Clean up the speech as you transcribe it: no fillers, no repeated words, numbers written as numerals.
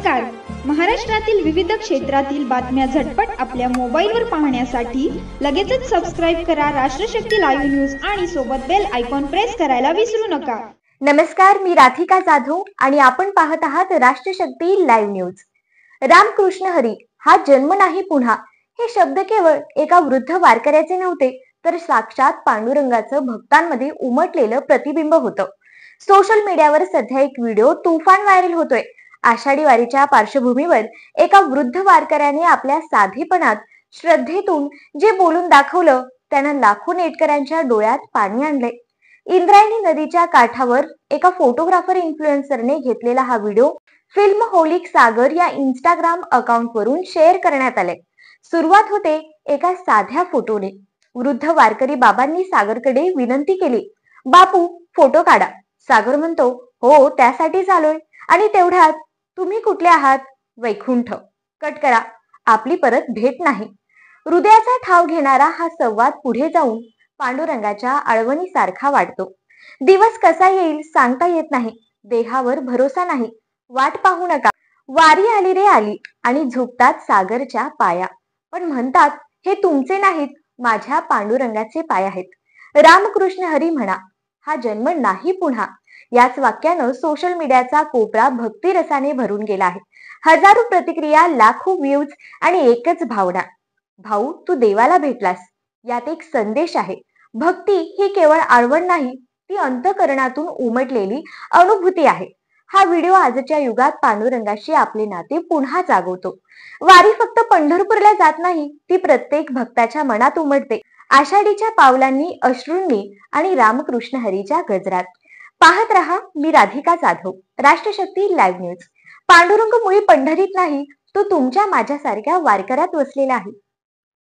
नमस्कार. महाराष्ट्रातील विविध क्षेत्रातील बातम्या झटपट आपल्या मोबाईलवर पाहण्यासाठी लगेचच सबस्क्राईब करा राष्ट्रशक्ती लाईव्ह न्यूज आणि सोबत बेल आयकॉन प्रेस करायला विसरू नका. नमस्कार, मी राधिका जाधव आणि आपण पाहत आहात राष्ट्रशक्ती लाईव्ह न्यूज. रामकृष्ण हरी हा जन्म नाही पुन्हा हे शब्द केवळ एका वृद्ध वारकऱ्याचे नव्हते, तर साक्षात पांडुरंगाचं भक्तांमध्ये उमटलेलं प्रतिबिंब होतं. सोशल मीडियावर सध्या एक व्हिडिओ तुफान व्हायरल होतोय. आषाढी वारीच्या पार्श्वभूमीवर एका वृद्ध वारकऱ्याने आपल्या साधेपणात, श्रद्धेतून जे बोलून दाखवलं त्यानं लाखो नेटकऱ्यांच्या डोळ्यात पाणी आणलंय. इंद्रायणी नदीच्या काठावर एका फोटोग्राफर इन्फ्लुएन्सरने घेतलेला हा व्हिडिओ फिल्म होलिक सागर या इंस्टाग्राम अकाउंट वरून शेअर करण्यात आले. सुरुवात होते एका साध्या फोटोने. वृद्ध वारकरी बाबांनी सागरकडे विनंती केली, बापू फोटो काढा. सागर म्हणतो, हो त्यासाठीच आलोय. आणि तेवढ्यात, तुम्ही कुठले आहात? वैकुंठ. कट करा, आपली परत भेट नाही. हृदयाचा ठाव घेणारा हा संवाद पुढे जाऊन पांडुरंगाच्या आळवणीसारखा वाटतो. दिवस कसा येईल सांगता येत नाही. देहावर भरोसा नाही. वाट पाहू नका. वारी आली रे आली आणि झुकतात सागरच्या पाया. पण म्हणतात, हे तुमचे नाहीत, माझ्या पांडुरंगाचे पाय आहेत. रामकृष्ण हरी म्हणा, हा जन्म नाही पुन्हा. याच वाक्यानं सोशल मीडियाचा कोपरा भक्तिरसाने भरून गेला आहे. हजारो प्रतिक्रिया, लाखो व्ह्यूज आणि एकच भावना, भाऊ तू देवाला भेटलास. यात एक संदेश आहे. भक्ती ही केवळ आळवण नाही, ती अंतःकरणातून उमटलेली अनुभूती आहे. हा व्हिडिओ आजच्या युगात पांडुरंगाशी आपले नाते पुन्हा जागवतो. वारी फक्त पंढरपूरला जात नाही, ती प्रत्येक भक्ताच्या मनात उमटते. आषाढीच्या पावलांनी, अश्रूंनी आणि रामकृष्ण हरीच्या गजरात. पाहत रहा, मी राधिका जाधव, राष्ट्रशक्ती लाईव्ह न्यूज. पांडुरंग मुळी पंढरीत नाही, तो तुमच्या माझ्यासारख्या वारकऱ्यात वसलेला आहे.